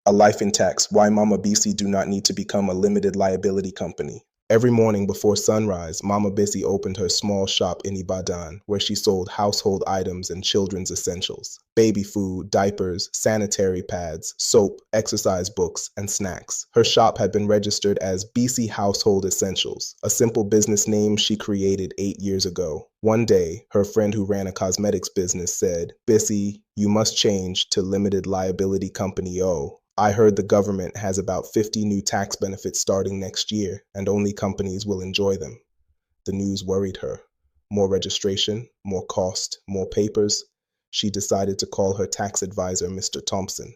A life in tax, why Mama Bisi do not need to become a limited liability company. Every morning before sunrise, Mama Bisi opened her small shop in Ibadan, where she sold household items and children's essentials. Baby food, diapers, sanitary pads, soap, exercise books, and snacks. Her shop had been registered as Bisi Household Essentials, a simple business name she created 8 years ago. One day, her friend who ran a cosmetics business said, "Bisi, you must change to limited liability company O. I heard the government has about 50 new tax benefits starting next year, and only companies will enjoy them." The news worried her. More registration, more cost, more papers. She decided to call her tax advisor, Mr. Thompson.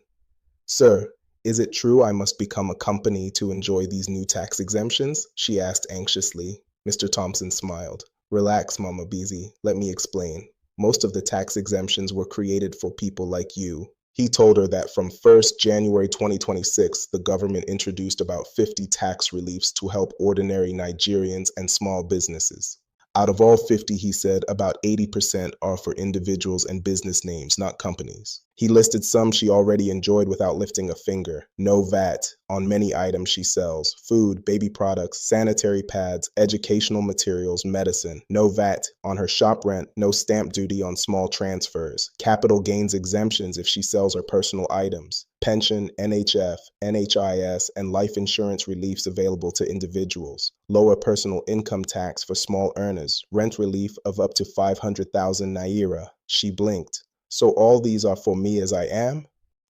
"Sir, is it true I must become a company to enjoy these new tax exemptions?" she asked anxiously. Mr. Thompson smiled. "Relax, Mama Bisi. Let me explain. Most of the tax exemptions were created for people like you." He told her that from 1st January 2026, the government introduced about 50 tax reliefs to help ordinary Nigerians and small businesses. Out of all 50, he said, about 80% are for individuals and business names, not companies. He listed some she already enjoyed without lifting a finger. No VAT on many items she sells: food, baby products, sanitary pads, educational materials, medicine. No VAT on her shop rent, no stamp duty on small transfers. Capital gains exemptions if she sells her personal items. Pension, NHF, NHIS, and life insurance reliefs available to individuals. Lower personal income tax for small earners. Rent relief of up to 500,000 naira. She blinked. "So all these are for me as I am?"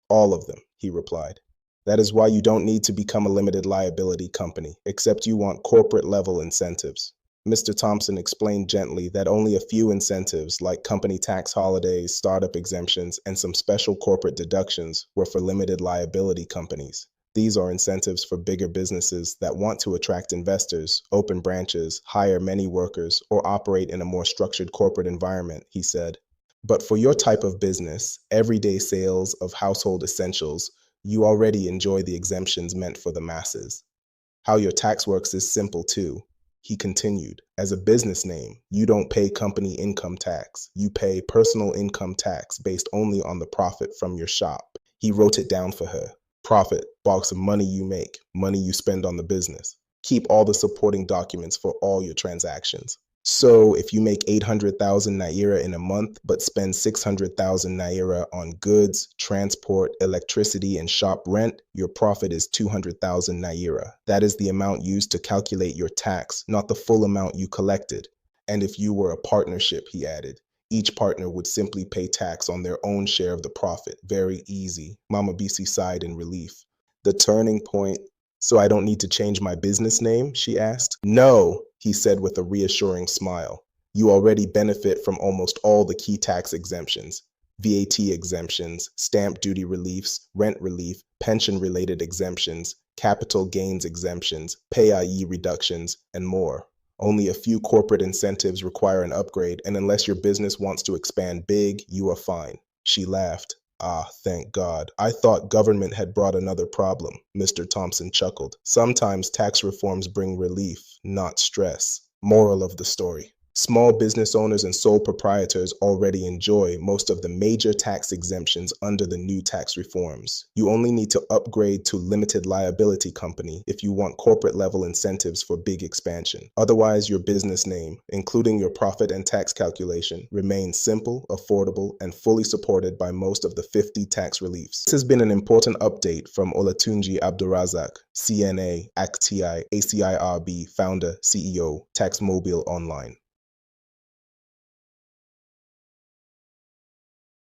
"All of them," he replied. "That is why you don't need to become a limited liability company, except you want corporate level incentives." Mr. Thompson explained gently that only a few incentives, like company tax holidays, startup exemptions, and some special corporate deductions, were for limited liability companies. These are incentives for bigger businesses that want to attract investors, open branches, hire many workers, or operate in a more structured corporate environment, he said. But for your type of business, everyday sales of household essentials, you already enjoy the exemptions meant for the masses. How your tax works is simple too. He continued, as a business name, you don't pay company income tax. You pay personal income tax based only on the profit from your shop. He wrote it down for her. Profit, box of money you make, money you spend on the business. Keep all the supporting documents for all your transactions. So if you make 800,000 naira in a month, but spend 600,000 naira on goods, transport, electricity, and shop rent, your profit is 200,000 naira. That is the amount used to calculate your tax, not the full amount you collected. And if you were a partnership, he added, each partner would simply pay tax on their own share of the profit. Very easy. Mama Bisi sighed in relief. The turning point. "So I don't need to change my business name?" she asked. "No," he said with a reassuring smile. "You already benefit from almost all the key tax exemptions: VAT exemptions, stamp duty reliefs, rent relief, pension-related exemptions, capital gains exemptions, PAYE reductions, and more. Only a few corporate incentives require an upgrade, and unless your business wants to expand big, you are fine." She laughed. "Ah, thank God. I thought government had brought another problem." Mr. Thompson chuckled. "Sometimes tax reforms bring relief, not stress." Moral of the story: small business owners and sole proprietors already enjoy most of the major tax exemptions under the new tax reforms. You only need to upgrade to limited liability company if you want corporate level incentives for big expansion. Otherwise, your business name, including your profit and tax calculation, remains simple, affordable, and fully supported by most of the 50 tax reliefs. This has been an important update from Olatunji Abdurazak, CNA, ACTI, ACIRB, founder, CEO, Tax Mobile Online.